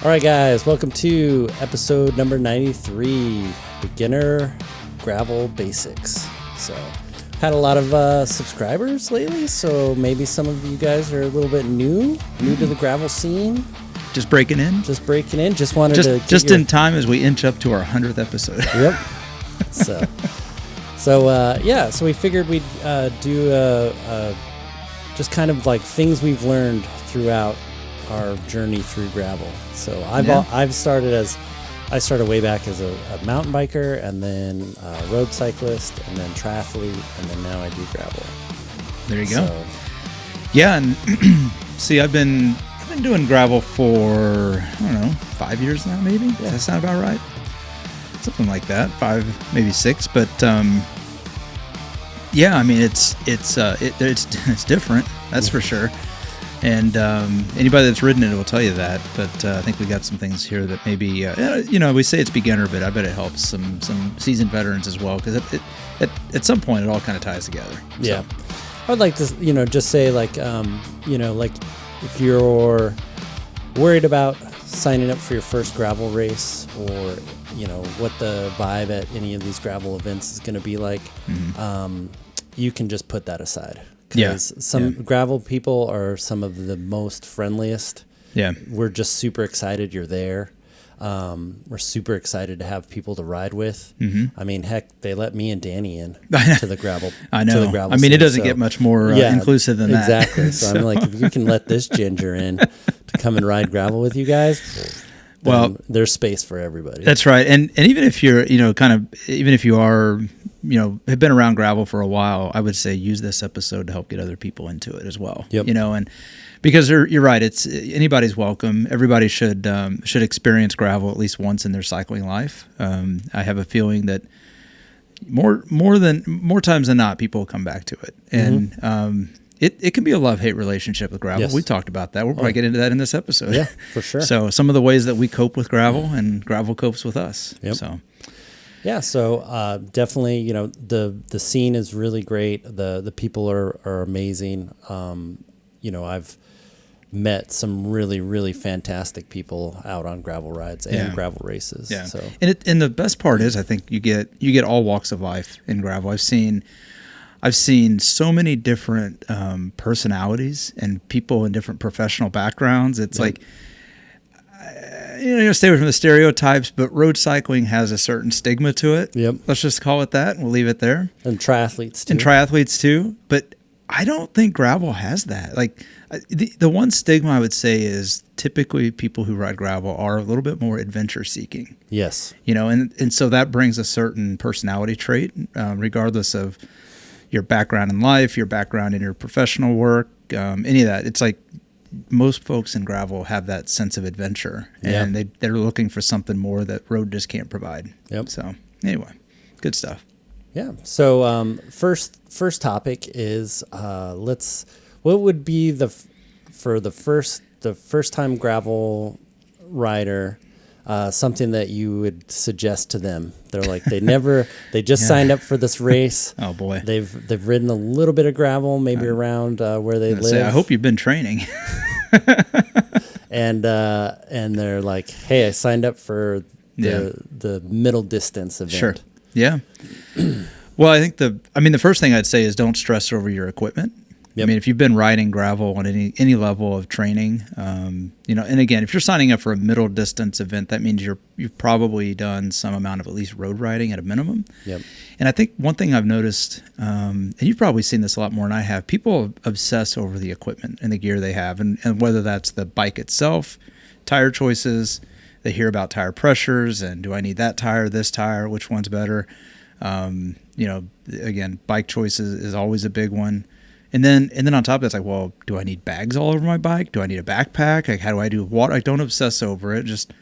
All right, guys, welcome to episode number 93, Beginner Gravel Basics. So, had a lot of subscribers lately, so maybe some of you guys are a little bit new to the gravel scene. Just breaking in? Just wanted to... Just in time as we inch up to our 100th episode. Yep. So we figured we'd do just kind of like things we've learned throughout our journey through gravel. So I started way back as a mountain biker, and then road cyclist, and then triathlete, and then now I do gravel. There you go. Yeah, and see, I've been doing gravel for, I don't know, 5 years now, maybe. Yeah. Does that sound about right? Something like that, 5, maybe 6. But yeah, I mean, it's different. That's for sure. And anybody that's ridden it will tell you that. But I think we got some things here that maybe we say it's beginner, but I bet it helps some seasoned veterans as well, because at some point it all kind of ties together. Yeah, so. I would like to just say like if you're worried about signing up for your first gravel race, or what the vibe at any of these gravel events is going to be like, you can just put that aside. Because gravel people are some of the most friendliest. Yeah. We're just super excited you're there. We're super excited to have people to ride with. Mm-hmm. I mean, heck, they let me and Danny in to the gravel. I know. To the gravel I mean, scene, it doesn't get much more inclusive than that. Exactly. So I'm like, if you can let this ginger in to come and ride gravel with you guys, well, there's space for everybody. That's right. And even if you're, even if you are, have been around gravel for a while, I would say use this episode to help get other people into it as well. Yep. And because you're right, it's anybody's welcome. Everybody should experience gravel at least once in their cycling life. I have a feeling that more times than not, people will come back to it. And it can be a love-hate relationship with gravel. Yes. We talked about that. We'll probably get into that in this episode. Yeah, for sure. So some of the ways that we cope with gravel, and gravel copes with us. Yep. So definitely, the scene is really great. The people are amazing. I've met some really, really fantastic people out on gravel rides and gravel races. Yeah. So and the best part is, I think you get all walks of life in gravel. I've seen so many different personalities and people in different professional backgrounds. It's like, stay away from the stereotypes, but road cycling has a certain stigma to it. Yep. Let's just call it that, and we'll leave it there. And triathletes too. But I don't think gravel has that. Like, the one stigma I would say is typically people who ride gravel are a little bit more adventure seeking. Yes. And so that brings a certain personality trait, regardless of your background in life, your background in your professional work, any of that. It's like most folks in gravel have that sense of adventure, and they're looking for something more that road just can't provide. Yep. So anyway, good stuff. Yeah. So first topic is what would be the first time gravel rider, something that you would suggest to them? They're like, they just signed up for this race. Oh boy. They've ridden a little bit of gravel, maybe around where they live. I hope you've been training. And they're like, hey, I signed up for the middle distance event. Sure. Yeah. Well, I think the first thing I'd say is don't stress over your equipment. Yep. I mean, if you've been riding gravel on any level of training, and again, if you're signing up for a middle distance event, that means you've probably done some amount of at least road riding at a minimum. Yep. And I think one thing I've noticed, and you've probably seen this a lot more than I have, people obsess over the equipment and the gear they have, and whether that's the bike itself, tire choices, they hear about tire pressures, and do I need that tire, this tire, which one's better? Again, bike choices is always a big one. And then on top of that, it's like, well, do I need bags all over my bike? Do I need a backpack? Like, how do I do water? I don't obsess over it. Just,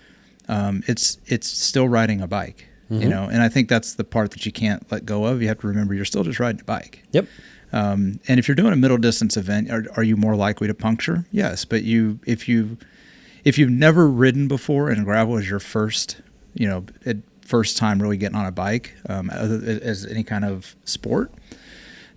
it's still riding a bike, and I think that's the part that you can't let go of. You have to remember you're still just riding a bike. Yep. And if you're doing a middle distance event, are you more likely to puncture? Yes. But if you've never ridden before and gravel is your first time really getting on a bike, as any kind of sport,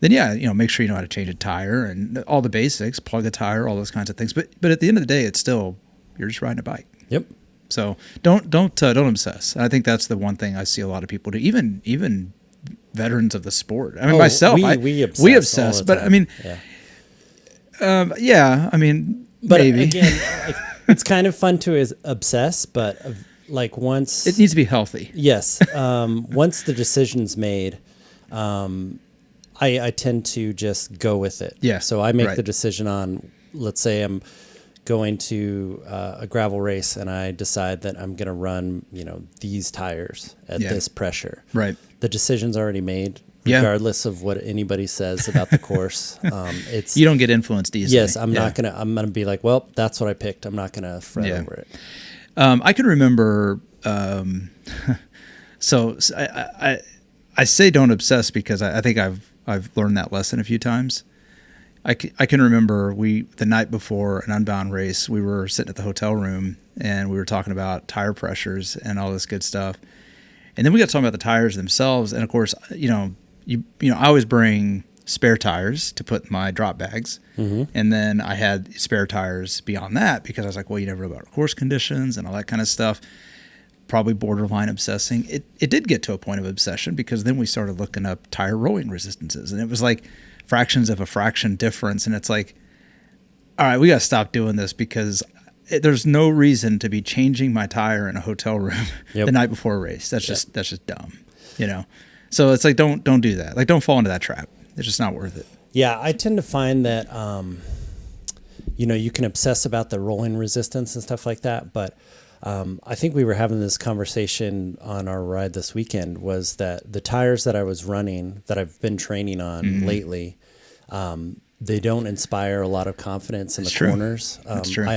then make sure you know how to change a tire and all the basics, plug a tire, all those kinds of things. But at the end of the day, it's still, you're just riding a bike. Yep. So don't obsess. I think that's the one thing I see a lot of people do. Even veterans of the sport. I mean, myself, we obsess, but I mean, I mean, but maybe. Again, like, it's kind of fun to obsess, but like once it needs to be healthy. Yes. Once the decision's made, I tend to just go with it. Yeah. So I make the decision on, let's say I'm going to a gravel race and I decide that I'm going to run, these tires at this pressure. Right. The decision's already made, regardless of what anybody says about the course. It's you don't get influenced easily. Yes, I'm gonna be like, well, that's what I picked. I'm not gonna fret over it. I can remember. So I say don't obsess because I think I've learned that lesson a few times. I can remember the night before an Unbound race, we were sitting at the hotel room and we were talking about tire pressures and all this good stuff. And then we got talking about the tires themselves. And of course, I always bring spare tires to put in my drop bags. Mm-hmm. And then I had spare tires beyond that because I was like, well, you never know about course conditions and all that kind of stuff. Probably borderline obsessing. It did get to a point of obsession because then we started looking up tire rolling resistances. And it was like fractions of a fraction difference. And it's like, all right, we got to stop doing this because there's no reason to be changing my tire in a hotel room the night before a race. That's just dumb, So it's like don't do that. Like don't fall into that trap. It's just not worth it. Yeah, I tend to find that you can obsess about the rolling resistance and stuff like that, but I think we were having this conversation on our ride this weekend was that the tires that I was running that I've been training on lately, they don't inspire a lot of confidence in the corners. That's true.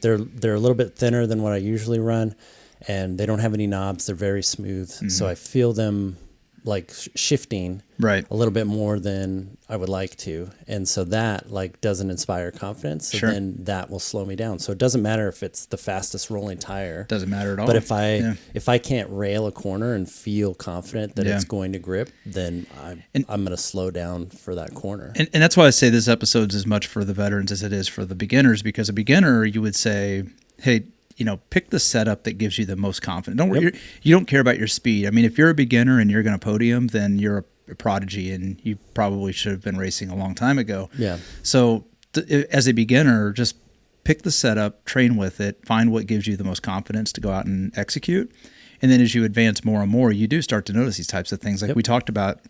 They're a little bit thinner than what I usually run, and they don't have any knobs. They're very smooth, so I feel them like shifting a little bit more than I would like to, and so that like doesn't inspire confidence. So then that will slow me down. So it doesn't matter if it's the fastest rolling tire. Doesn't matter at all. But if I can't rail a corner and feel confident that it's going to grip, then I'm going to slow down for that corner. And that's why I say this episode's as much for the veterans as it is for the beginners, because a beginner, you would say, hey, pick the setup that gives you the most confidence. Don't worry, you don't care about your speed. I mean, if you're a beginner and you're going to podium, then you're a prodigy and you probably should have been racing a long time ago. Yeah. So as a beginner, just pick the setup, train with it, find what gives you the most confidence to go out and execute. And then as you advance more and more, you do start to notice these types of things like we talked about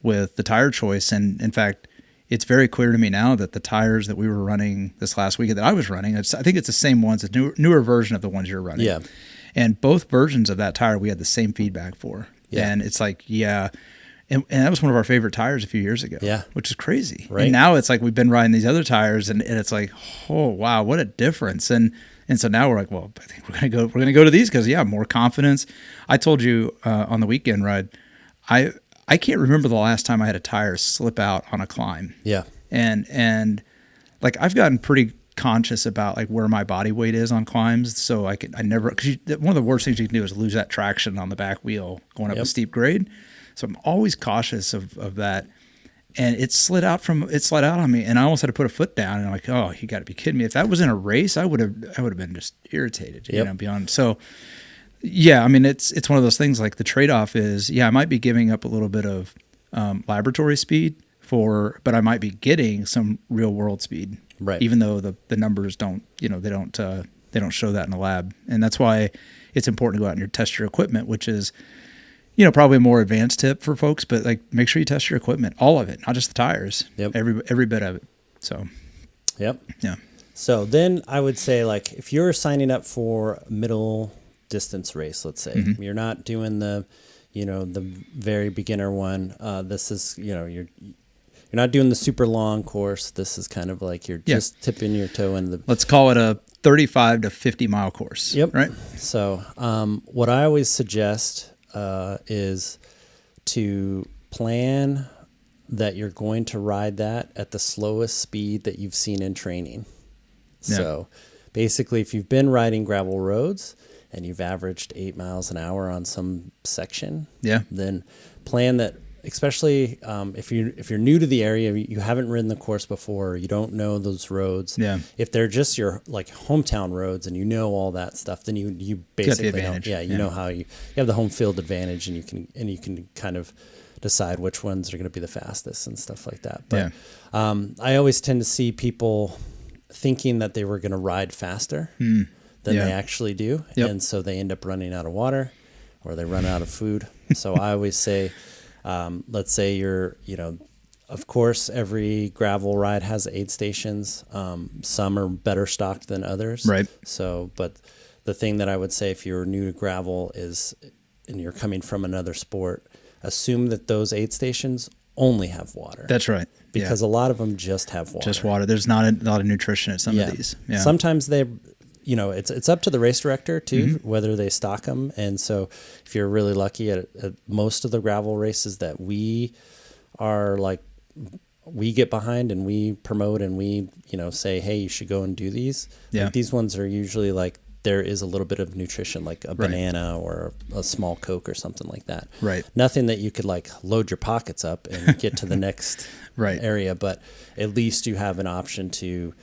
with the tire choice. And in fact, it's very clear to me now that the tires that we were running this last weekend that I was running, I think it's the same ones, a newer version of the ones you're running. Yeah. And both versions of that tire, we had the same feedback for. Yeah. And it's like, and that was one of our favorite tires a few years ago. Yeah. Which is crazy. Right. And now it's like we've been riding these other tires and it's like, oh, wow, what a difference. And so now we're like, well, I think we're going to go to these because, more confidence. I told you on the weekend ride, I can't remember the last time I had a tire slip out on a climb. Yeah. And like I've gotten pretty conscious about like where my body weight is on climbs. So I never, because one of the worst things you can do is lose that traction on the back wheel going up a steep grade. So I'm always cautious of that. And it slid out on me and I almost had to put a foot down and I'm like, oh, you got to be kidding me. If that was in a race, I would have been just irritated, beyond. So yeah, I mean, it's one of those things like the trade-off is, I might be giving up a little bit of laboratory speed but I might be getting some real world speed, right? Even though the numbers don't, they don't show that in the lab. And that's why it's important to go out and test your equipment, which is, probably a more advanced tip for folks, but like make sure you test your equipment, all of it, not just the tires, every bit of it. So, yeah. So then I would say like, if you're signing up for middle distance race, let's say you're not doing the very beginner one, this is you're not doing the super long course. This is kind of like you're just tipping your toe in the, let's call it a 35 to 50 mile course. Right. So what I always suggest is to plan that you're going to ride that at the slowest speed that you've seen in training. So basically, if you've been riding gravel roads and you've averaged 8 miles an hour on some section, then plan that especially if you're new to the area, you haven't ridden the course before, you don't know those roads. Yeah. If they're just your like hometown roads and you know all that stuff, then you basically know. Yeah, you know how you have the home field advantage, and you can kind of decide which ones are going to be the fastest and stuff like that. But I always tend to see people thinking that they were going to ride faster than they actually do, and so they end up running out of water or they run out of food. So I always say, let's say you're, of course, every gravel ride has aid stations. Some are better stocked than others. Right. So, but the thing that I would say if you're new to gravel is, and you're coming from another sport, assume that those aid stations only have water. That's right. Because a lot of them just have water. Just water. There's not a lot of nutrition at some of these. Yeah. Sometimes they, it's up to the race director too, whether they stock them. And so if you're really lucky at most of the gravel races that we are like, we get behind and we promote and we, say, hey, you should go and do these. Yeah. Like, these ones are usually like, there is a little bit of nutrition, like a banana or a small Coke or something like that. Right. Nothing that you could like load your pockets up and get to the next area, but at least you have an option to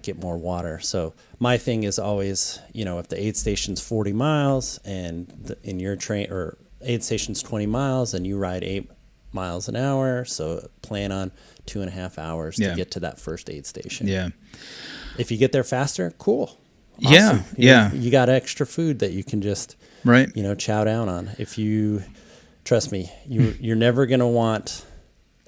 get more water. So my thing is always, if the aid station's 40 miles and in your train or aid station's 20 miles and you ride 8 miles an hour, so plan on 2.5 hours to get to that first aid station. Yeah. If you get there faster, cool. Awesome. You got extra food that you can just, chow down on. If you, trust me, you're never going to want,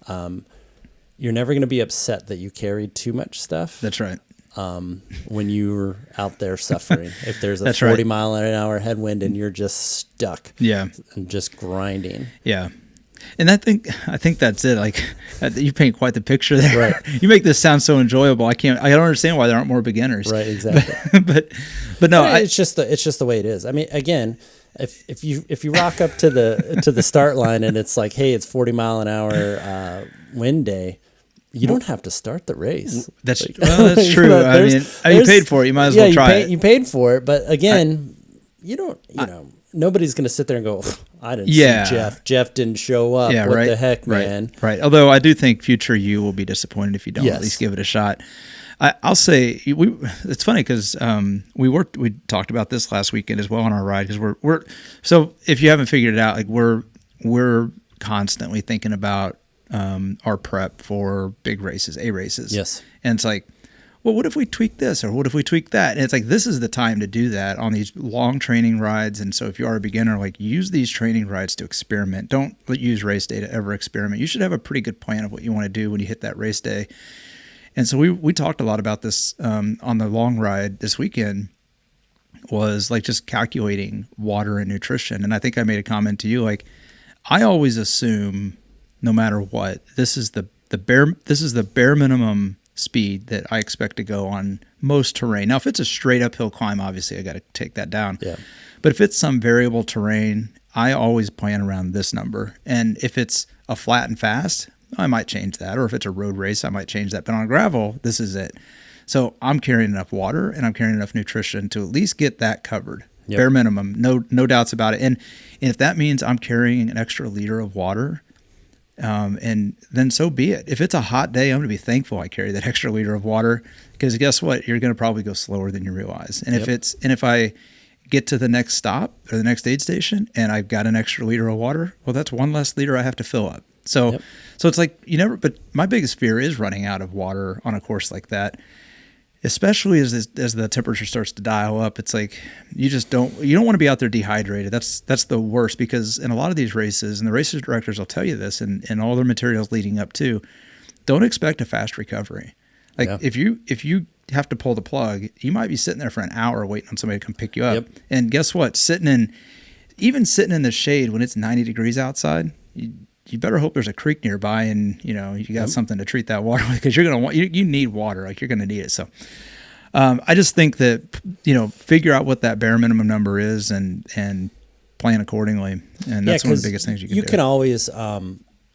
you're never going to be upset that you carried too much stuff. That's right. When you're out there suffering, if there's a 40 mile an hour headwind and you're just stuck and just grinding. Yeah. And I think that's it. Like, you paint quite the picture there. Right. You make this sound so enjoyable. I don't understand why there aren't more beginners. Right. Exactly. but no, it's just the way it is. I mean, again, if you rock up to the start line and it's like, hey, it's 40 mile an hour wind day, you don't have to start the race. That's true. I mean, you paid for it. You might as well try it. You paid for it, but again, you don't. Nobody's going to sit there and go, I didn't see Jeff. Jeff didn't show up. Yeah, what the heck, man? Right. Although I do think future you will be disappointed if you don't at least give it a shot. I'll say it's funny because we talked about this last weekend as well on our ride, because we're so if you haven't figured it out, like we're constantly thinking about our prep for big races, A races. Yes. And it's like, well, what if we tweak this or what if we tweak that? And it's like, this is the time to do that on these long training rides. And so if you are a beginner, like, use these training rides to experiment. Don't use race day to ever experiment. You should have a pretty good plan of what you want to do when you hit that race day. And so we talked a lot about this on the long ride this weekend, was like just calculating water and nutrition. And I think I made a comment to you, like, I always assume no matter what, this is the bare minimum speed that I expect to go on most terrain. Now, if it's a straight uphill climb, obviously I got to take that down. Yeah. But if it's some variable terrain, I always plan around this number. And if it's a flat and fast, I might change that. Or if it's a road race, I might change that. But on gravel, this is it. So I'm carrying enough water and I'm carrying enough nutrition to at least get that covered. Yep. Bare minimum, no doubts about it. And if that means I'm carrying an extra liter of water, and then so be it. If it's a hot day, I'm going to be thankful I carry that extra liter of water, because guess what? You're going to probably go slower than you realize. And if I get to the next stop or the next aid station and I've got an extra liter of water, well, that's one less liter I have to fill up. So it's like but my biggest fear is running out of water on a course like that, especially as the temperature starts to dial up. It's like, you don't want to be out there dehydrated. That's the worst, because in a lot of these races, and the races directors will tell you this and all their materials leading up to, don't expect a fast recovery. Like if you have to pull the plug, you might be sitting there for an hour waiting on somebody to come pick you up. Yep. And guess what? Sitting in the shade when it's 90 degrees outside, you better hope there's a creek nearby and you got something to treat that water with, because you're going to you need water. Like, you're going to need it. So I just think that, figure out what that bare minimum number is and plan accordingly. And that's one of the biggest things you can do. You can always,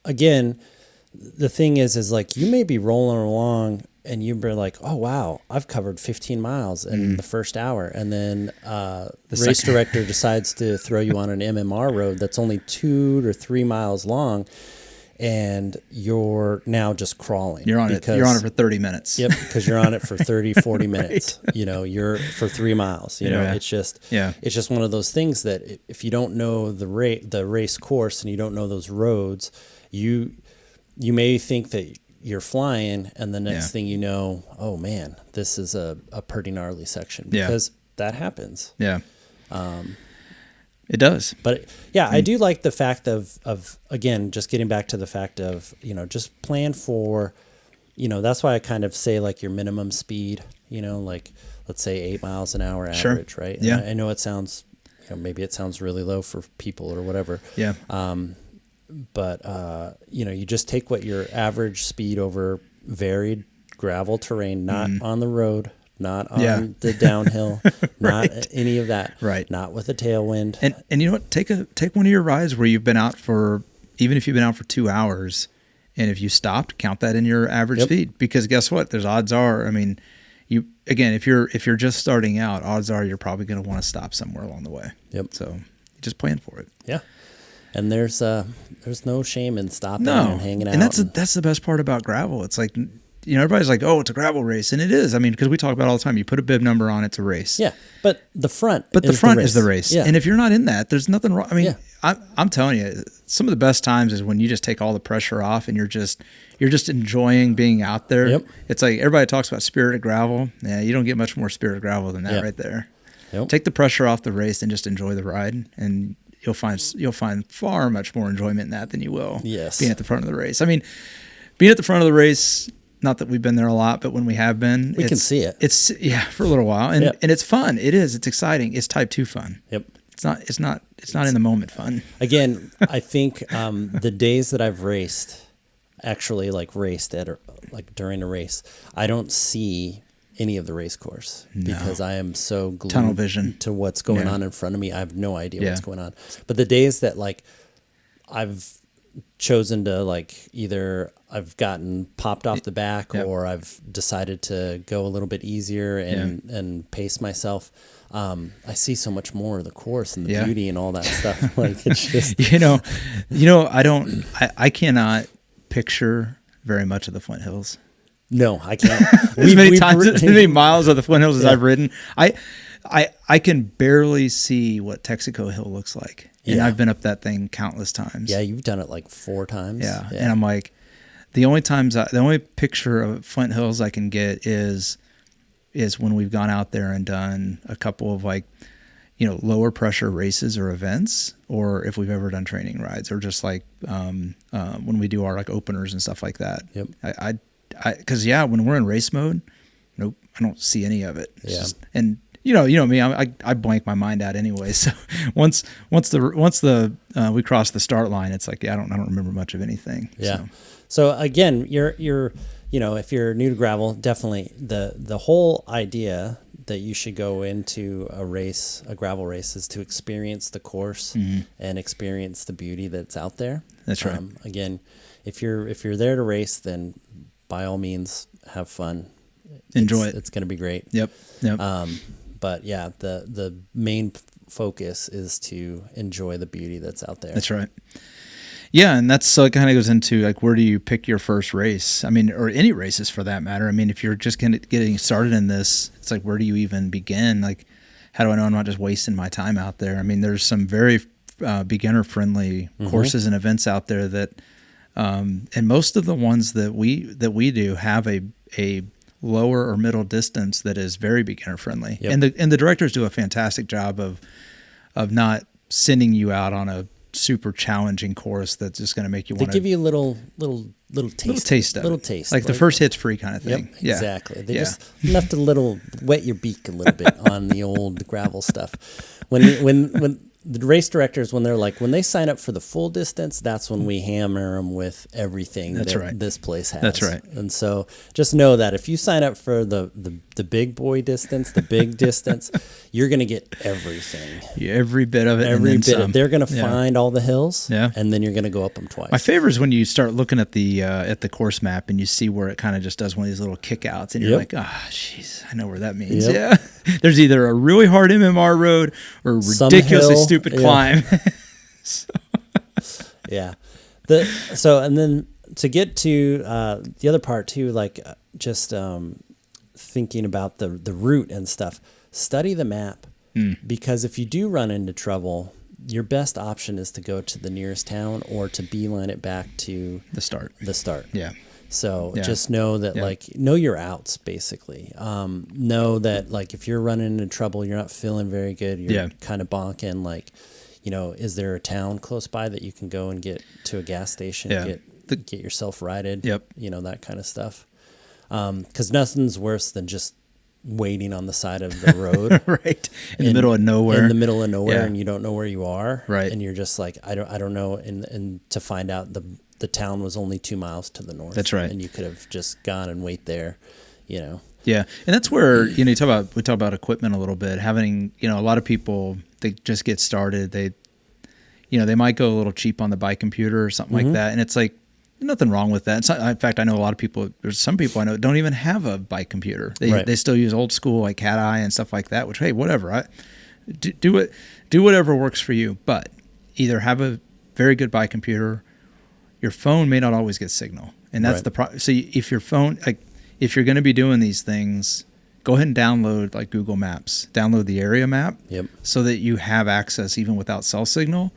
again, the thing is like, you may be rolling along and you'd be like, oh, wow, I've covered 15 miles in the first hour. And then the race director decides to throw you on an MMR road that's only 2 to 3 miles long. and you're now just crawling. You're on it for 30 minutes. Yep, because you're on it for 30, 40 minutes. You know, you're for 3 miles. You know, it's just one of those things that if you don't know the race course and you don't know those roads, you may think that you're flying, and the next thing you know, oh man, this is a pretty gnarly section, because that happens. Yeah. It does. But yeah, I do like the fact of again, just getting back to the fact of, you know, just plan for, you know, that's why I kind of say like your minimum speed, you know, like let's say 8 miles an hour average, right? Yeah. And I know it sounds, you know, maybe it sounds really low for people or whatever. Yeah. But you know, you just take what your average speed over varied gravel terrain, not on the road, not on the downhill, not any of that. Right. Not with a tailwind. And you know what? Take one of your rides where you've been out for, even if you've been out for 2 hours, and if you stopped, count that in your average speed. Because guess what? There's odds are, I mean, if you're just starting out, odds are you're probably going to want to stop somewhere along the way. Yep. So just plan for it. Yeah. And there's no shame in stopping and hanging out. And that's the best part about gravel. It's like, you know, everybody's like, oh, it's a gravel race. And it is. I mean, because we talk about it all the time. You put a bib number on, it's a race. Yeah. But the front is the race. Yeah. And if you're not in that, there's nothing wrong. I mean, I'm telling you, some of the best times is when you just take all the pressure off and you're just enjoying being out there. Yep. It's like everybody talks about spirit of gravel. Yeah, you don't get much more spirit of gravel than that right there. Yep. Take the pressure off the race and just enjoy the ride, and you'll find far much more enjoyment in that than you will being at the front of the race. I mean, being at the front of the race, not that we've been there a lot, but when we have been, we can see it. It's for a little while, and it's fun. It is. It's exciting. It's type 2 fun. Yep. It's not in the moment fun. Again, I think the days that I've raced during a race, I don't see any of the race course because I am so glued tunnel vision to what's going on in front of me. I have no idea what's going on. But the days that like I've chosen to like either I've gotten popped off the back or I've decided to go a little bit easier and pace myself. I see so much more of the course and the beauty and all that stuff. Like it's just I cannot picture very much of the Flint Hills. No, I can't. As many miles of the Flint Hills as I've ridden, I can barely see what Texaco Hill looks like. And I've been up that thing countless times. Yeah, you've done it like 4 times. Yeah. And I'm like, the only picture of Flint Hills I can get is when we've gone out there and done a couple of like, you know, lower pressure races or events, or if we've ever done training rides, or just like when we do our like openers and stuff like that. Yep. Because when we're in race mode, nope, I don't see any of it. It's just, and you know me, I blank my mind out anyway. So once we cross the start line, it's like I don't remember much of anything. Yeah. So again, you're you know, if you're new to gravel, definitely the whole idea that you should go into a gravel race, is to experience the course and experience the beauty that's out there. That's right. Again, if you're there to race, then by all means have fun. Enjoy it. It's going to be great. Yep. But yeah, the main focus is to enjoy the beauty that's out there. That's right. Yeah, and that's so it kind of goes into like, where do you pick your first race? I mean, or any races for that matter. I mean, if you're just getting started in this, it's like, where do you even begin? Like, how do I know I'm not just wasting my time out there? I mean, there's some very beginner friendly courses and events out there that, and most of the ones that we do have a lower or middle distance that is very beginner friendly. Yep. And the directors do a fantastic job of not sending you out on a super challenging course that's just going to make you want to. They give you a little taste of it. Like the first hit's free kind of thing. Yep, exactly. They just left a little, wet your beak a little bit on the old gravel stuff. When the race directors, when they sign up for the full distance, that's when we hammer them with everything this place has. That's right. And so just know that if you sign up for the big boy distance, the big distance, you're going to get everything. Yeah, every bit of it. They're going to find all the hills, and then you're going to go up them twice. My favorite is when you start looking at the course map and you see where it kind of just does one of these little kickouts, and you're like, jeez, I know where that means. Yep. Yeah. There's either a really hard MMR road or a ridiculously stupid climb. Yeah. And then to get to the other part too, like just thinking about the route and stuff, study the map, because if you do run into trouble, your best option is to go to the nearest town or to beeline it back to the start. Yeah. So just know that like, know your outs basically. Know that like, if you're running into trouble, you're not feeling very good, you're kind of bonking, like, you know, is there a town close by that you can go and get to a gas station, get yourself righted, you know, that kind of stuff. 'Cause nothing's worse than just waiting on the side of the road, right, in the middle of nowhere, and you don't know where you are, right, and you're just like, I don't know, and to find out the town was only 2 miles to the north. That's right, and you could have just gone and wait there, you know. Yeah, and that's where, you know, we talk about equipment a little bit. Having, you know, a lot of people, they just get started. They, you know, they might go a little cheap on the bike computer or something like that, and it's like, nothing wrong with that. In fact, I know a lot of people, there's some people I know don't even have a bike computer. They still use old school like cat eye and stuff like that, which, hey, whatever. Do whatever works for you, but either have a very good bike computer. Your phone may not always get signal, and that's the problem. So if your phone, like if you're going to be doing these things, go ahead and download like Google Maps, download the area map, so that you have access even without cell signal.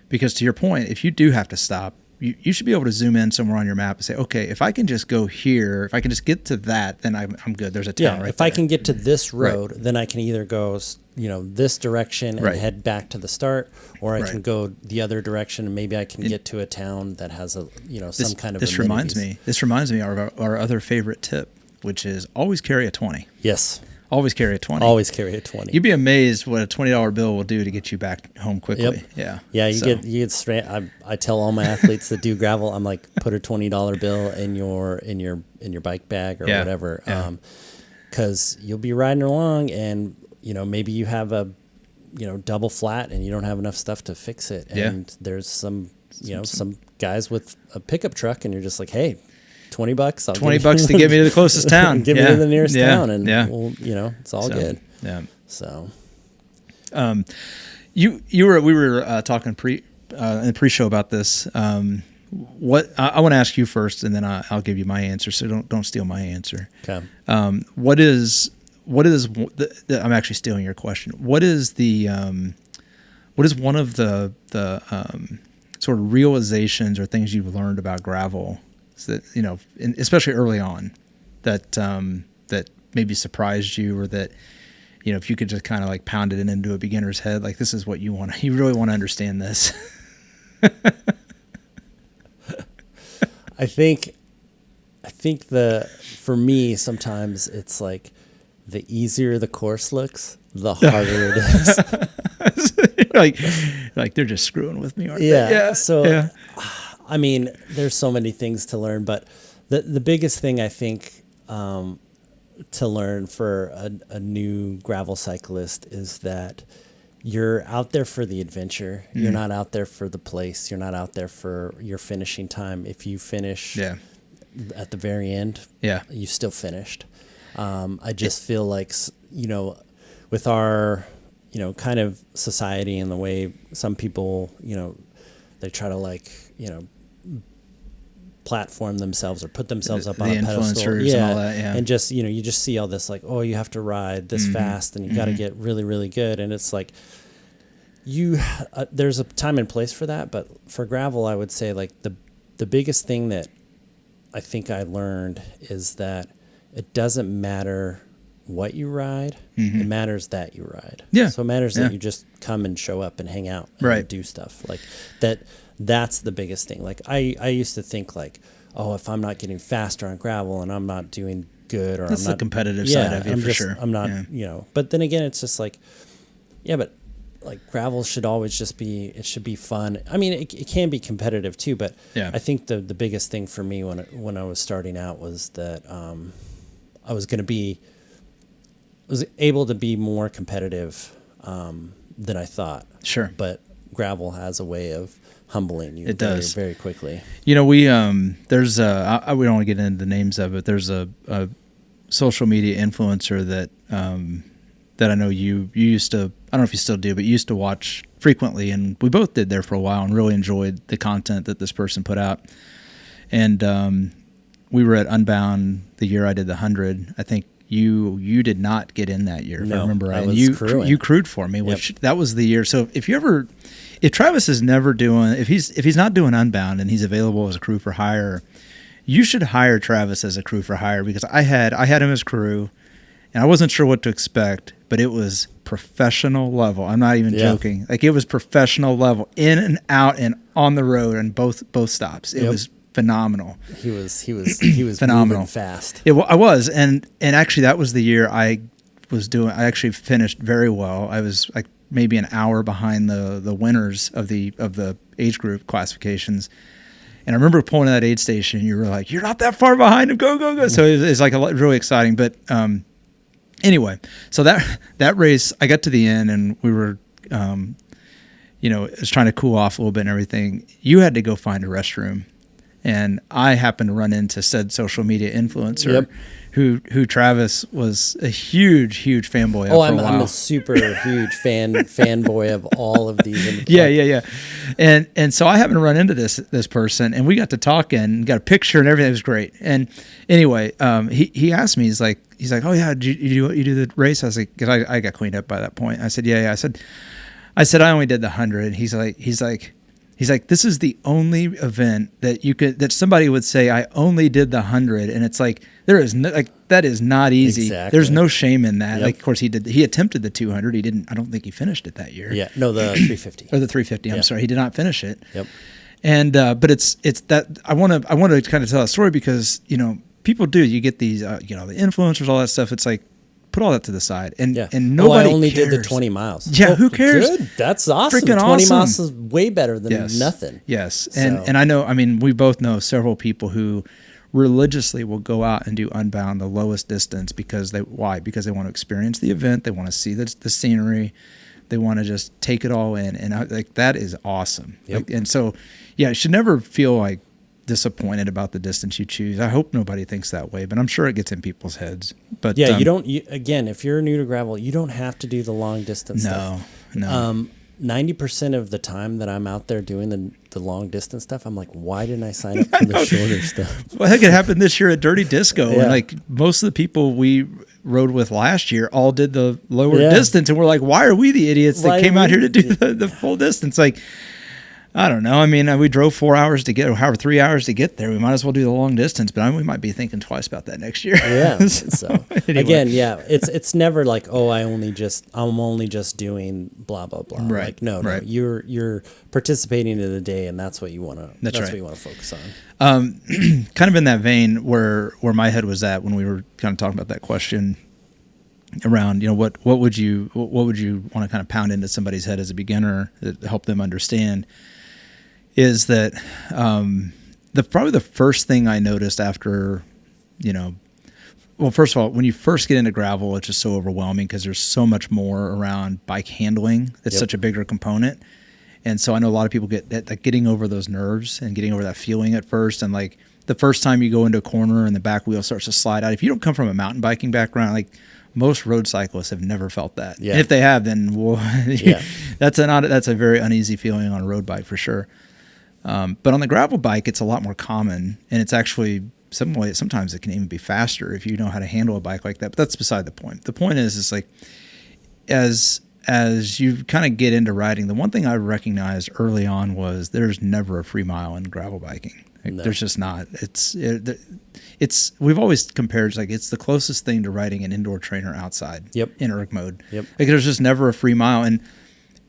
Because to your point, if you do have to stop, you should be able to zoom in somewhere on your map and say, okay, if I can just go here, if I can just get to that, then I'm good. There's a town right if there. I can get to this road, then I can either go, you know, this direction and head back to the start, or I can go the other direction and maybe I can get to a town that has a, you know, some kind of amenities. This reminds me of our other favorite tip, which is always carry a 20. Yes. Always carry a 20. Always carry a 20. You'd be amazed what a $20 bill will do to get you back home quickly. Yeah. You get straight. I tell all my athletes that do gravel, I'm like, put a $20 bill in your bike bag or whatever. Cause you'll be riding along and, you know, maybe you have a, you know, double flat and you don't have enough stuff to fix it. And there's some guys with a pickup truck and you're just like, hey, $20. $20 to get me to the closest town. Give me to the nearest town, and we'll, you know, it's all good. Yeah. So, we were talking in the pre-show about this. What I want to ask you first, and then I'll give you my answer. So don't steal my answer. Okay. What is I'm actually stealing your question. What is one of the sort of realizations or things you've learned about gravel? That, you know, especially early on, that maybe surprised you, or that, you know, if you could just kind of like pound it into a beginner's head, like this is what you want. You really want to understand this. I think for me sometimes it's like the easier the course looks, the harder it is. like they're just screwing with me, aren't they? Yeah. So. I mean, there's so many things to learn, but the biggest thing I think to learn for a new gravel cyclist is that you're out there for the adventure. You're not out there for the place. You're not out there for your finishing time. If you finish at the very end, you still finished. I just feel like, you know, with our, you know, kind of society and the way some people, you know, they try to like, you know, platform themselves or put themselves up on a pedestal, and all that, and just, you know, you just see all this like, oh, you have to ride this fast and you got to get really, really good, and it's like there's a time and place for that, but for gravel, I would say like the biggest thing that I think I learned is that it doesn't matter what you ride, it matters that you ride. So it matters that you just come and show up and hang out and do stuff like that. That's the biggest thing. Like I used to think like, oh, if I'm not getting faster on gravel and I'm not doing good, or that's I'm not the competitive side of it, sure. I'm not, you know, but then again, it's just like, but like gravel should always just be, it should be fun. I mean, it can be competitive too, but I think the biggest thing for me when I was starting out was that I was able to be more competitive than I thought. Sure. But gravel has a way of humbling you. It does very quickly. You know, we there's we don't want to get into the names of it. There's a social media influencer that I know you used to, I don't know if you still do, but you used to watch frequently, and we both did there for a while and really enjoyed the content that this person put out. And we were at Unbound the year I did the 100. I think you did not get in that year, if I remember right. And you crewed for me, which that was the year. So if Travis is never doing, if he's not doing Unbound and he's available as a crew for hire, you should hire Travis as a crew for hire, because I had him as crew, and I wasn't sure what to expect, but it was professional level. I'm not even joking. Like, it was professional level, in and out and on the road and both stops. It was phenomenal. He was phenomenal. Moving fast. I was, and actually that was the year I actually finished very well. I was like maybe an hour behind the winners of the age group classifications. And I remember pulling to that aid station, and you were like, "You're not that far behind him. Go, go, go!" So it's like really exciting. But anyway, so that race, I got to the end, and we were, was trying to cool off a little bit and everything. You had to go find a restroom, and I happened to run into said social media influencer, who Travis was a huge fanboy of. Oh, I'm a super huge fanboy of all of these. Yeah. And so I happened to run into this person, and we got to talking and got a picture and everything. It was great. And anyway, he asked me, he's like, "Oh yeah, did you do the race?" I was like, because I got cleaned up by that point. I said, yeah. I said I only did the 100. He's like, "This is the only event that somebody would say I only did the 100," and it's like, there is no, like, that is not easy. Exactly. There's no shame in that. Like, of course he attempted the 200. He didn't. I don't think he finished it that year. Yeah, no, the 350 or the 350. I'm sorry, he did not finish it. Yep. And but it's that I want to kind of tell a story, because people do. You get these the influencers, all that stuff. It's like, put all that to the side, and nobody. I only cares. did the 20 miles. Yeah, who cares? Good, that's awesome. Freaking 20 awesome. miles is way better than nothing. Yes, and I know. I mean, we both know several people who religiously will go out and do Unbound, the lowest distance, because they want to experience the event, they want to see the scenery, they want to just take it all in, and that is awesome. Yep. And so, yeah, you should never feel like disappointed about the distance you choose. I hope nobody thinks that way, but I'm sure it gets in people's heads. But yeah, again, if you're new to gravel, you don't have to do the long distance stuff. No. 90% of the time that I'm out there doing the long distance stuff, I'm like, why didn't I sign up for the shorter stuff? Well, heck, it happened this year at Dirty Disco. Yeah. And like, most of the people we rode with last year all did the lower distance, and we're like, why are we the idiots that came out here to do the full distance? Like, I don't know. I mean, we drove 4 hours to get, or however 3 hours to get there. We might as well do the long distance, but we might be thinking twice about that next year. Yeah. So anyway. Again, it's never like, oh, I'm only just doing blah blah blah. Right. Like, no, you're participating in the day, and that's what you want to. That's what you want to focus on. Kind of in that vein, where my head was at when we were kind of talking about that question around, what would you want to kind of pound into somebody's head as a beginner to help them understand. Is that probably the first thing I noticed after, well, first of all, when you first get into gravel, it's just so overwhelming because there's so much more around bike handling. It's such a bigger component. And so I know a lot of people get that getting over those nerves and getting over that feeling at first. And like the first time you go into a corner and the back wheel starts to slide out, if you don't come from a mountain biking background, like most road cyclists have never felt that. Yeah. And if they have, then that's a very uneasy feeling on a road bike for sure. But on the gravel bike, it's a lot more common, and it's actually sometimes it can even be faster if you know how to handle a bike like that. But that's beside the point. The point is like, as you kind of get into riding, the one thing I recognized early on was there's never a free mile in gravel biking. Like, no. There's just not. It's we've always compared, like, it's the closest thing to riding an indoor trainer outside. In erg mode. Like, there's just never a free mile, and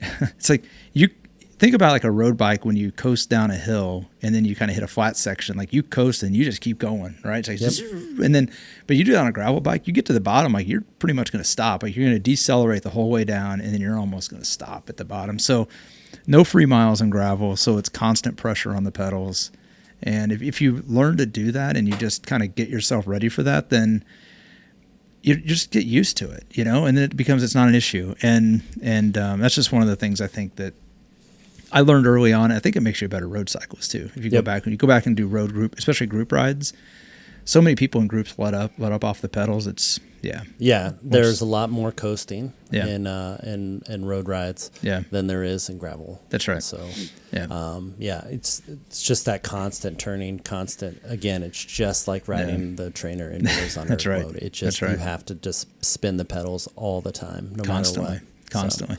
it's like you. Think about like a road bike when you coast down a hill and then you kind of hit a flat section. Like, you coast and you just keep going, right? So but you do that on a gravel bike, you get to the bottom, like, you're pretty much going to stop. Like, you're going to decelerate the whole way down, and then you're almost going to stop at the bottom. So no free miles in gravel. So it's constant pressure on the pedals. And if you learn to do that and you just kind of get yourself ready for that, then you just get used to it, and then it's not an issue. And that's just one of the things I think that I learned early on. I think it makes you a better road cyclist too. If you go back and do road group, especially group rides, so many people in groups let up off the pedals. It's there's a lot more coasting Yeah. in road rides than there is in gravel. That's right. So Yeah. it's just that constant turning, again, it's just like riding the trainer indoors on a That's right. road. It just That's right. you have to just spin the pedals all the time, no Constantly. matter what. Constantly.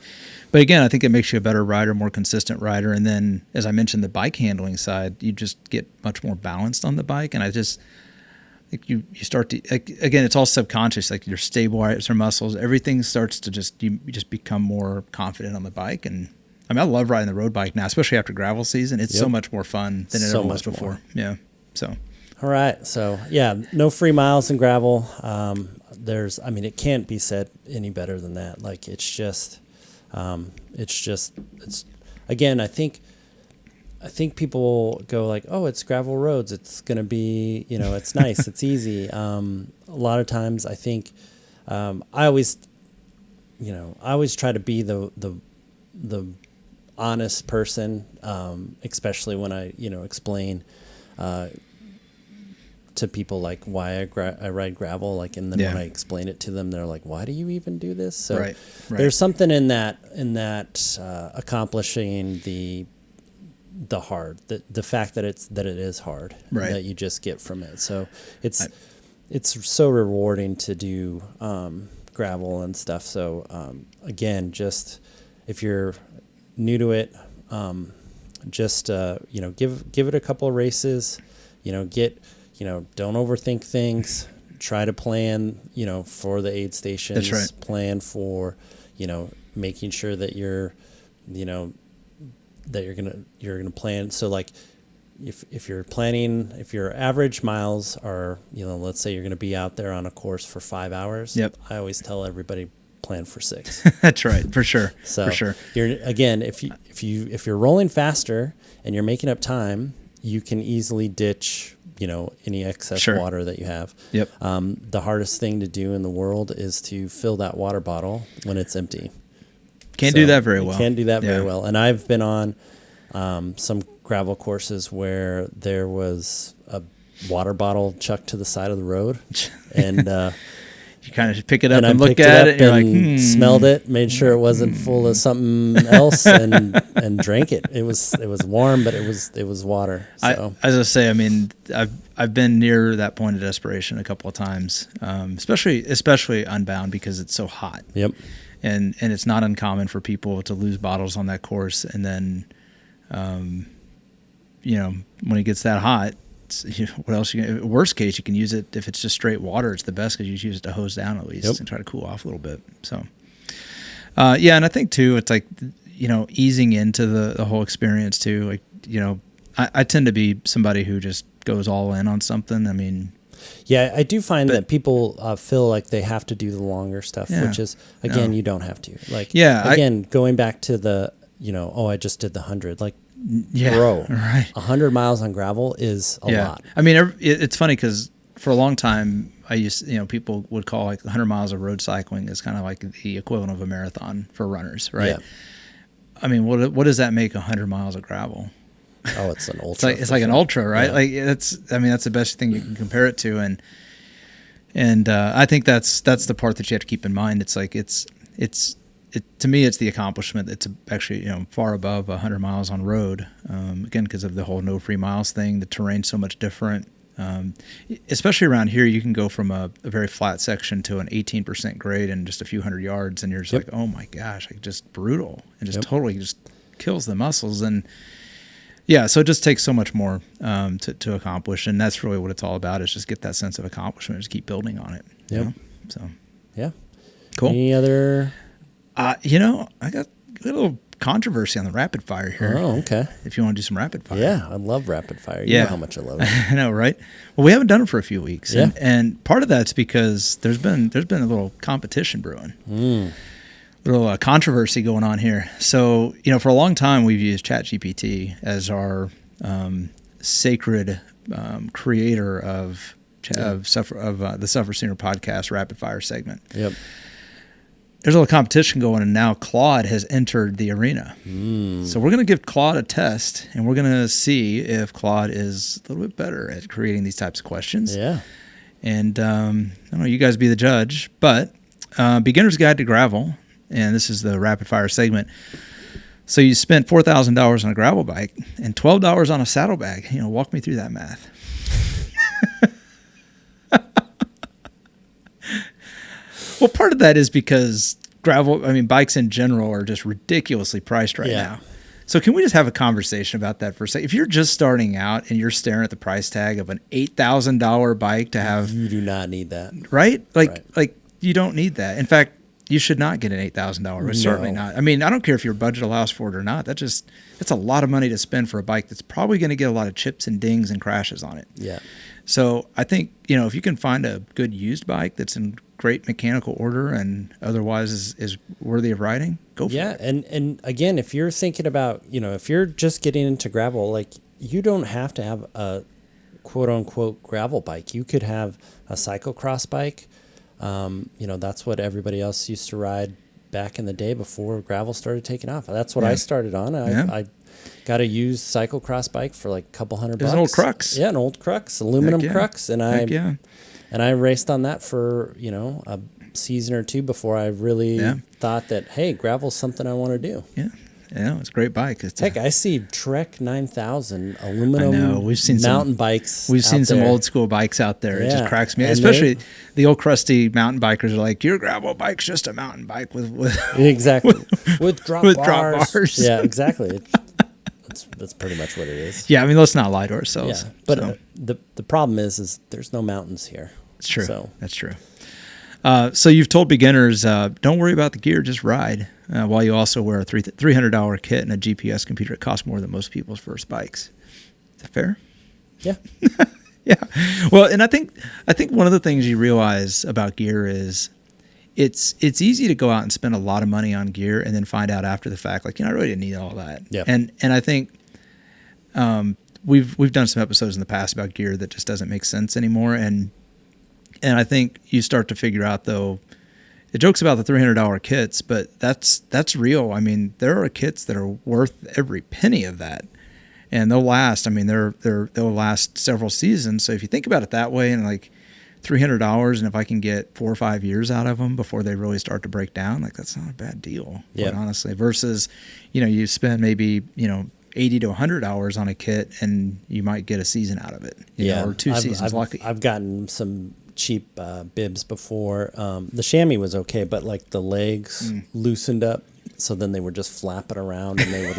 But again, I think it makes you a better rider, more consistent rider. And then, as I mentioned, the bike handling side, you just get much more balanced on the bike. And I just think you start to, again, it's all subconscious, like your stabilizer muscles, everything starts to you just become more confident on the bike. And I mean, I love riding the road bike now, especially after gravel season. It's so much more fun than it ever was before. More. Yeah. So. All right. So, no free miles in gravel. It can't be said any better than that. Like, it's again, I think people go like, oh, it's gravel roads. It's going to be, it's nice. It's easy. A lot of times I think, I always try to be the honest person, especially when I, explain, to people like why I ride gravel, like, and then when I explain it to them, they're like, why do you even do this? So there's something in that accomplishing the hard, the fact that it is hard, that you just get from it. So it's so rewarding to do gravel and stuff. So again, just if you're new to it, just give it a couple of races, don't overthink things. Try to plan, for the aid stations. That's right. Plan for, making sure that you're gonna plan. So like, if you're planning, if your average miles are, let's say you're gonna be out there on a course for 5 hours. Yep. I always tell everybody plan for 6. That's right, for sure. So for sure. If you're rolling faster and you're making up time, you can easily ditch, any excess water that you have. Yep. The hardest thing to do in the world is to fill that water bottle when it's empty. Can't do that very well. Can't do that very well. And I've been on some gravel courses where there was a water bottle chucked to the side of the road, and you kind of pick it up and look at it, and you're like, smelled it, made sure it wasn't full of something else, and drank it. It was warm, but it was water. So as I say, I mean, I've been near that point of desperation a couple of times, especially Unbound, because it's so hot. Yep. And it's not uncommon for people to lose bottles on that course, and then, when it gets that hot, what else? Worst case, you can use it if it's just straight water. It's the best because you use it to hose down at least and try to cool off a little bit. So, and I think too, it's like, easing into the whole experience too. Like, I tend to be somebody who just goes all in on something. I mean, yeah, I do find that people feel like they have to do the longer stuff, which is, again, you don't have to. Like, again, going back to the, I just did the 100. Like, bro, 100 miles on gravel is a lot. I mean, it's funny because for a long time, I used, people would call like 100 miles of road cycling is kind of like the equivalent of a marathon for runners, right? Yeah. I mean, what does that make 100 miles of gravel? Oh, it's an ultra. It's like an ultra, right? Yeah. Like that's the best thing you can compare it to, and I think that's the part that you have to keep in mind. It's like to me, it's the accomplishment. It's actually far above 100 miles on road. Again, because of the whole no free miles thing, the terrain's so much different. Especially around here, you can go from a very flat section to an 18% grade in just a few hundred yards, and you're just like, oh my gosh, like just brutal, and just totally just kills the muscles. And so it just takes so much more to accomplish, and that's really what it's all about. Is just get that sense of accomplishment, just keep building on it. So cool. Any other? I got a little controversy on the rapid fire here. Oh, okay. If you want to do some rapid fire. Yeah, I love rapid fire. You know how much I love it. I know, right? Well, we haven't done it for a few weeks. Yeah. And part of that's because there's been a little competition brewing. Little controversy going on here. So, for a long time we've used ChatGPT as our sacred creator of the SufferSooner podcast rapid fire segment. Yep. there's a little competition going, and now Claude has entered the arena. So we're going to give Claude a test, and we're going to see if Claude is a little bit better at creating these types of questions. Yeah. And I don't know, you guys be the judge, but Beginner's Guide to Gravel, and this is the rapid fire segment. So you spent $4,000 on a gravel bike and $12 on a saddlebag. You know, walk me through that math. Well, part of that is because bikes in general are just ridiculously priced right now. So can we just have a conversation about that for a second? If you're just starting out and you're staring at the price tag of an $8,000 bike to have, you do not need that, right? Like you don't need that. In fact, you should not get an $8,000. Certainly not. I mean, I don't care if your budget allows for it or not. That's a lot of money to spend for a bike that's probably going to get a lot of chips and dings and crashes on it. Yeah. So I think, you know, if you can find a good used bike that's in great mechanical order and otherwise is worthy of riding, go for it. Yeah, and again, if you're thinking about, you know, if you're just getting into gravel, like you don't have to have a quote unquote gravel bike. You could have a cyclocross bike. You know, that's what everybody else used to ride back in the day before gravel started taking off. That's what I started on. I got a used cyclocross bike for like a couple $100. It was an old Crux. Yeah, an old Crux, aluminum Crux, and I raced on that for, you know, a season or two before I really thought that, hey, gravel's something I want to do. Yeah, it's a great bike. Heck, I see Trek 9000 aluminum mountain bikes. We've seen some old school bikes out there. It just cracks me up. Especially the old crusty mountain bikers are like, your gravel bike's just a mountain bike with exactly with drop bars. Yeah, exactly. That's pretty much what it is. Yeah, I mean, let's not lie to ourselves. Yeah, but the problem is there's no mountains here. It's true. So. That's true. So you've told beginners, don't worry about the gear, just ride. While you also wear a $300 kit and a GPS computer. It costs more than most people's first bikes. Is that fair? Yeah. Yeah. Well, and I think one of the things you realize about gear is it's easy to go out and spend a lot of money on gear and then find out after the fact, like, you know, I really didn't need all that. Yeah. And I think we've done some episodes in the past about gear that just doesn't make sense anymore. And I think you start to figure out, though, the joke's about the $300 kits, but that's real. I mean, there are kits that are worth every penny of that, and they'll last. I mean, they'll last several seasons. So if you think about it that way, and like $300, and if I can get 4 or 5 years out of them before they really start to break down, like that's not a bad deal, quite honestly. Versus, you know, you spend maybe, you know, $80 to $100 on a kit, and you might get a season out of it, you know, or 2 seasons. Lucky. I've gotten some cheap bibs before. The chamois was okay, but like the legs loosened up, so then they were just flapping around, and they would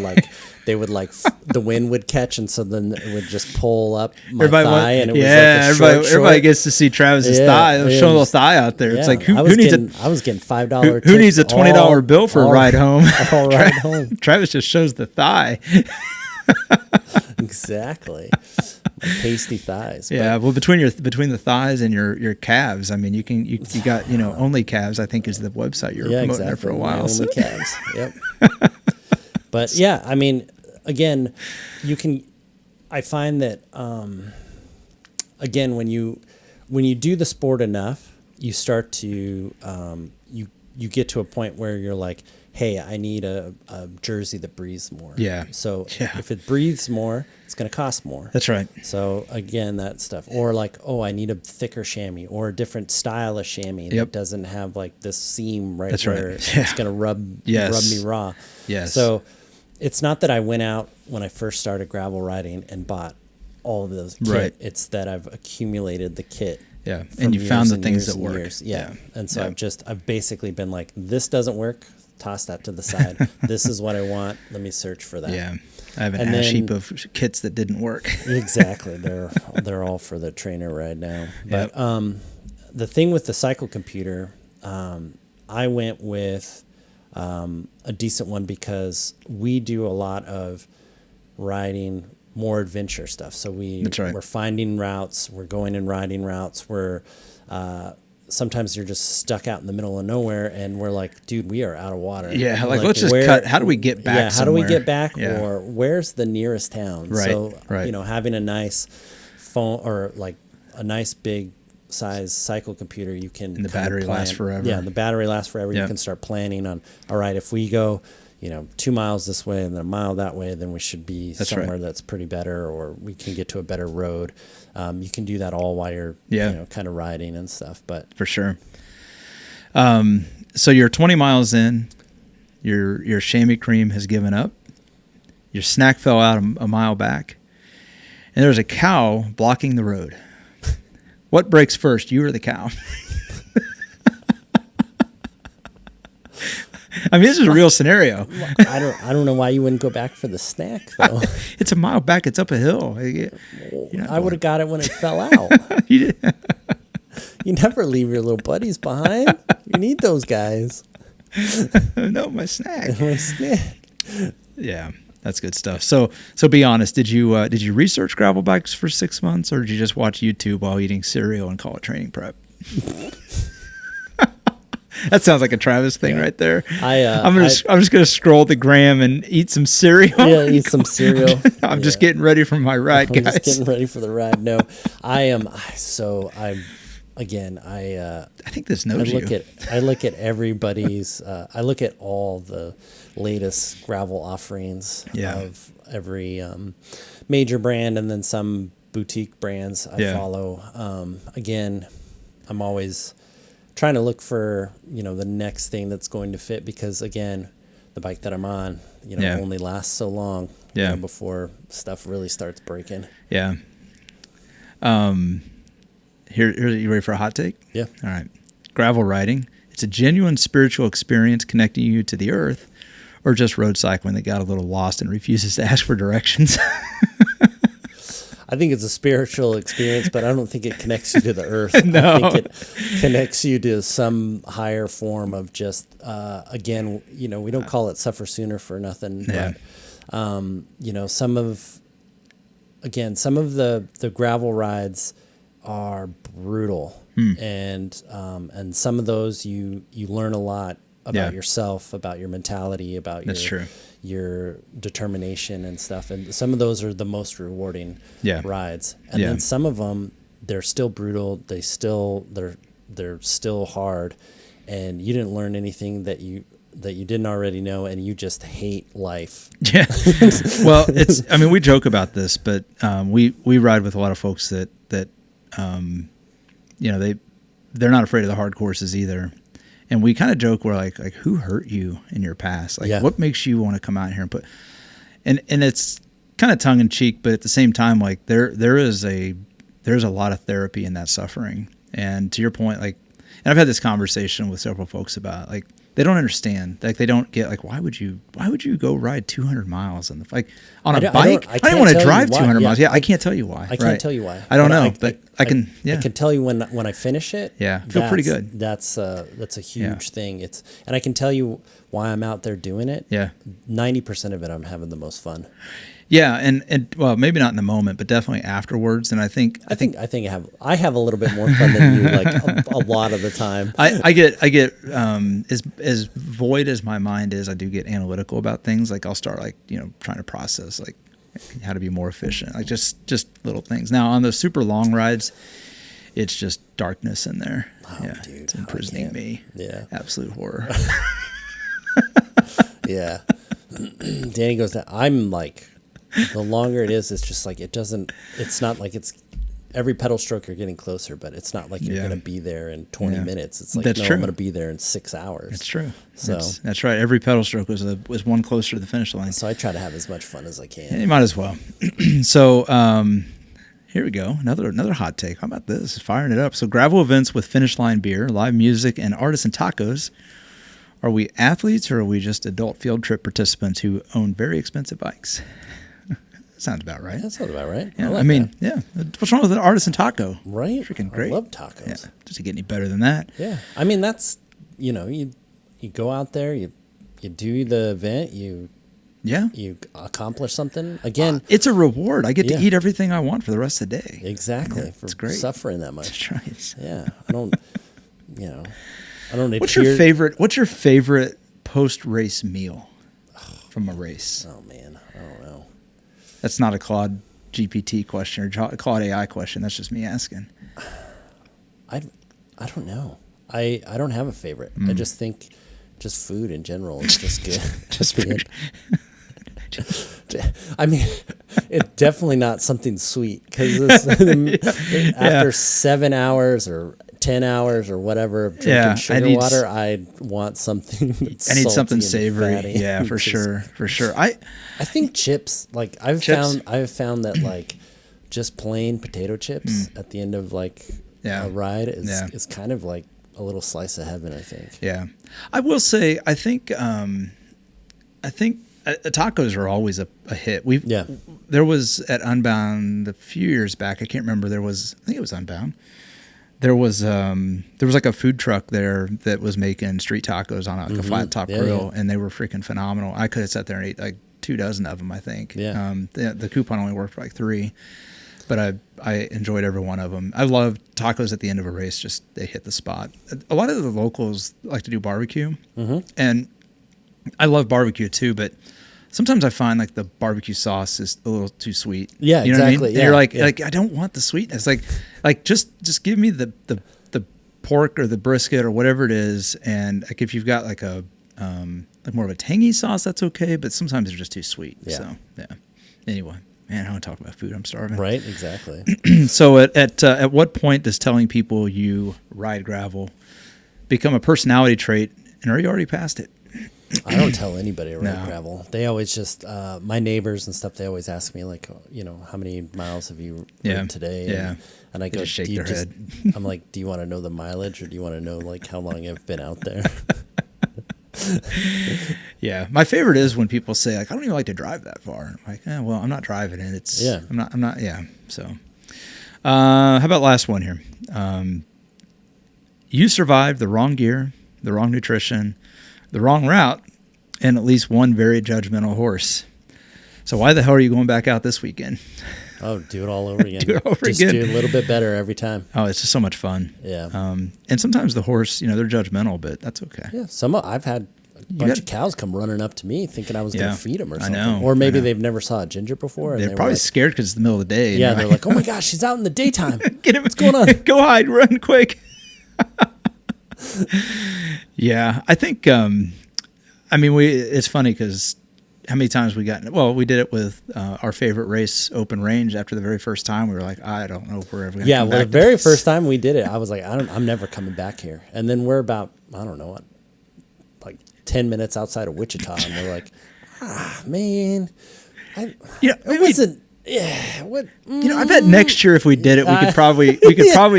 like the wind would catch, and so then it would just pull up my thigh, and it was like a everybody gets to see Travis's thigh. They'll show a little thigh out there. It's like who needs I was getting $5. Who needs a $20 bill for a ride home? All ride home. Travis just shows the thigh. Exactly. My pasty thighs. Yeah, well, between the thighs and your calves, I mean, you got, you know, Only Calves, I think, is the website you were promoting there for a while. Only Calves. Yep. But yeah, I mean, again, I find that again, when you do the sport enough, you start to you get to a point where you're like, hey, I need a jersey that breathes more. Yeah. So if it breathes more, it's going to cost more. That's right. So again, that stuff. Or like, oh, I need a thicker chamois or a different style of chamois that doesn't have like this seam where it's going to rub me raw. Yes. So it's not that I went out when I first started gravel riding and bought all of those kit. Right. It's that I've accumulated the kit. Yeah. And you found the things that work. Yeah. And so I've basically been like, this doesn't work. Toss that to the side. This is what I want. Let me search for that. Yeah. I have an ash heap of kits that didn't work. Exactly. They're all for the trainer right now. But the thing with the cycle computer, I went with a decent one because we do a lot of riding, more adventure stuff. So we're finding routes, we're going and riding routes, sometimes you're just stuck out in the middle of nowhere, and we're like, dude, we are out of water. Yeah, like let's just cut. How do we get back? Yeah, how do we get back? Yeah. Or where's the nearest town? Right, So, you know, having a nice phone or like a nice big size cycle computer, you can. And the battery lasts forever. Yeah, the battery lasts forever. Yep. You can start planning on, all right, if we go, 2 miles this way and then a mile that way, then we should be somewhere that's pretty better, or we can get to a better road. You can do that all while you're, kind of riding and stuff. But for sure. So you're 20 miles in, your chamois cream has given up, your snack fell out a mile back, and there's a cow blocking the road. What breaks first, you or the cow? I mean, this is a real scenario. I don't know why you wouldn't go back for the snack, though. It's a mile back. It's up a hill. I would have got it when it fell out. You never leave your little buddies behind. You need those guys. No, my snack. My snack. Yeah, that's good stuff. So be honest. Did you research gravel bikes for 6 months, or did you just watch YouTube while eating cereal and call it training prep? That sounds like a Travis thing right there. I'm just gonna scroll the gram and eat some cereal. Yeah, eat some cereal. I'm just getting ready for my ride, guys. Just getting ready for the ride. No, I am. Again, I think this knows you. I look at everybody's. I look at all the latest gravel offerings of every major brand, and then some boutique brands I follow. Again, I'm always trying to look for the next thing that's going to fit, because again, the bike that I'm on only lasts so long before stuff really starts breaking. Yeah. Here, you ready for a hot take? Yeah. All right. Gravel riding. It's a genuine spiritual experience connecting you to the earth, or just road cycling that got a little lost and refuses to ask for directions. I think it's a spiritual experience, but I don't think it connects you to the earth. No. I think it connects you to some higher form of just, again, we don't call it SufferSooner for nothing, but, some of the gravel rides are brutal. And some of those you learn a lot about yourself, about your mentality, about your determination and stuff. And some of those are the most rewarding rides. And then some of them, they're still brutal. They're still hard, and you didn't learn anything that you didn't already know, and you just hate life. Yeah. Well, we joke about this, but we ride with a lot of folks that they're not afraid of the hard courses either. And we kind of joke, we're like who hurt you in your past? What makes you want to come out here and put, and it's kind of tongue in cheek, but at the same time, there's a lot of therapy in that suffering. And to your point, and I've had this conversation with several folks about, they don't understand. They don't get, why would you go ride 200 miles on a bike? I didn't want to drive 200 miles. Yeah, I can't tell you why. I can't tell you why. I don't know, but I can. Yeah, I can tell you when I finish it. Yeah, I feel pretty good. That's a huge thing. And I can tell you why I'm out there doing it. Yeah, 90% of it, I'm having the most fun. Yeah, and well, maybe not in the moment, but definitely afterwards. And I think I have a little bit more fun than you, a lot of the time. I get as void as my mind is, I do get analytical about things. I'll start trying to process how to be more efficient, just little things. Now on those super long rides, it's just darkness in there. Oh, yeah, dude, it's imprisoning me. Yeah, absolute horror. Yeah, Danny goes down. I'm the longer it is, it's just it's not like it's every pedal stroke you're getting closer, but it's not like you're going to be there in 20 minutes. It's That's true. I'm going to be there in 6 hours. That's true. So that's right. Every pedal stroke was one closer to the finish line. So I try to have as much fun as I can. Yeah, you might as well. So here we go. Another hot take. How about this? Firing it up. So gravel events with finish line beer, live music, and artisan tacos. Are we athletes, or are we just adult field trip participants who own very expensive bikes? Sounds about right. That sounds about right. Yeah, that. What's wrong with an artisan taco? Right. Freaking great. I love tacos. Yeah. Does it get any better than that? Yeah. That's, you go out there, you do the event, you accomplish something. Again, it's a reward. I get to eat everything I want for the rest of the day. Exactly. Yeah, for great. Suffering that much. That's right. Yeah. I don't What's your favorite post-race meal from a race? Oh man, I don't know. That's not a Claude GPT question or Claude AI question. That's just me asking. I don't know. I don't have a favorite. I just think just food in general is just good. Just food. I mean, it's definitely not something sweet because after 7 hours or 10 hours or whatever of drinking sugar water, I want something that's I need salty something and savory. fatty. Yeah, for sure. I think chips, like I've found that like just plain potato chips at the end of like a ride is kind of like a little slice of heaven, I think. Yeah. I will say, I think tacos are always a hit. There was at Unbound a few years back. I can't remember. I think it was Unbound. There was like a food truck there that was making street tacos on like a flat top grill, and they were freaking phenomenal. I could have sat there and ate like 2 dozen of them, I think. Yeah. The coupon only worked for like 3, but I enjoyed every one of them. I love tacos at the end of a race. Just they hit the spot. A lot of the locals like to do barbecue, and I love barbecue too, but sometimes I find like the barbecue sauce is a little too sweet. Yeah, you know exactly. What I mean? Yeah, and you're like I don't want the sweetness. Like just give me the pork or the brisket or whatever it is, and like if you've got like a like more of a tangy sauce, that's okay. But sometimes they're just too sweet. Yeah. So yeah. Anyway, man, I want to talk about food. I'm starving. Right. Exactly. So at what point does telling people you ride gravel become a personality trait, and are you already past it? I don't tell anybody to ride gravel. They always just my neighbors and stuff. They always ask me like, how many miles have you ridden today? Yeah, and I go, just shake their head. I'm like, do you want to know the mileage, or do you want to know like how long I've been out there? Yeah, my favorite is when people say like, I don't even like to drive that far. I'm like, well, I'm not driving it. I'm not. Yeah. So, how about last one here? You survived the wrong gear, the wrong nutrition, the wrong route, and at least one very judgmental horse. So why the hell are you going back out this weekend? Oh, do it all over again. Do it over just again. Do a little bit better every time. Oh, it's just so much fun. Yeah. And sometimes the horse, they're judgmental, but that's okay. Yeah. I've had a bunch of cows come running up to me thinking I was going to feed them or something. I know. Or maybe they've never saw a ginger before. And They're probably scared because it's the middle of the day. Yeah. They're like, oh my gosh, she's out in the daytime. Get him. What's going on? Go hide, run quick. Yeah. I think, it's funny because how many times we did it with our favorite race, Open Range. After the very first time, we were like, I don't know if we're ever going to come back. The very first time we did it, I was like, I'm never coming back here. And then we're about, I don't know, like 10 minutes outside of Wichita, and we're like, man, it wasn't. Yeah, what? I bet next year if we did it, we could probably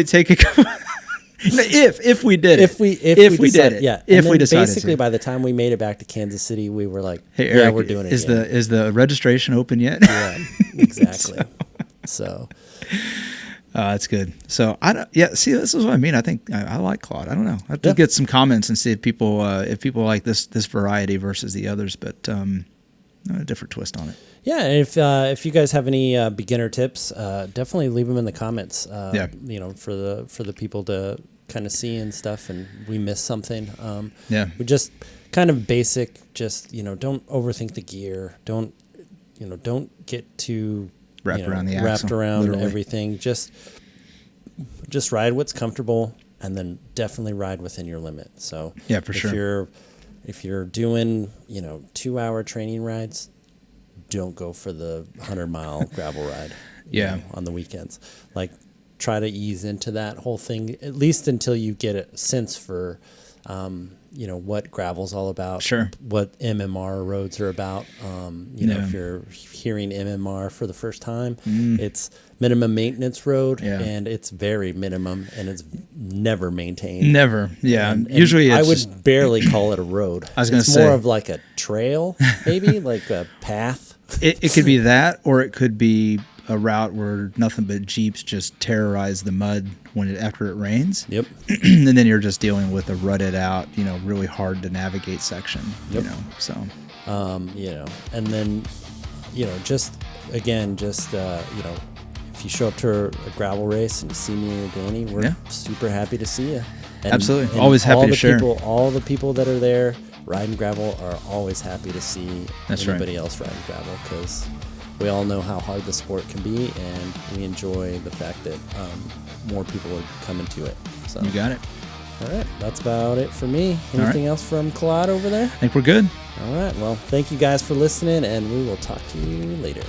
take a. If we did it. If we did it. Yeah. If we decided basically to. By the time we made it back to Kansas City, we were like, hey, Eric, we're doing it is again. Is the registration open yet? Yeah, exactly. So that's good. So see, this is what I mean. I think I like Claude. I don't know. I have to get some comments and see if people like this variety versus the others, but a different twist on it. Yeah, and if you guys have any beginner tips, definitely leave them in the comments. For the people to kind of see and stuff, and we miss something. We just kind of basic. Just don't overthink the gear. Don't get too wrapped around everything. Just ride what's comfortable, and then definitely ride within your limit. So yeah, for sure. If you're doing 2-hour training rides, don't go for the 100-mile gravel ride. On the weekends, like try to ease into that whole thing at least until you get a sense for, what gravel's all about. Sure. What MMR roads are about. If you're hearing MMR for the first time, it's minimum maintenance road, and it's very minimum, and it's never maintained. Never. Yeah. And usually I would barely call it a road. I was going to say. It's more of like a trail, maybe like a path. It could be that, or it could be a route where nothing but Jeeps just terrorize the mud after it rains. Yep. And then you're just dealing with a rutted out, really hard to navigate section. Yep. So. And then, if you show up to a gravel race and you see me or Danny, we're super happy to see you. And, absolutely. Always happy to share. All the people that are there riding gravel are always happy to see anybody else riding gravel, because we all know how hard the sport can be, and we enjoy the fact that more people are coming to it. So You got it. all right, that's about it for me. Anything else from Claude over there? I think we're good. All right, well, thank you guys for listening, and we will talk to you later.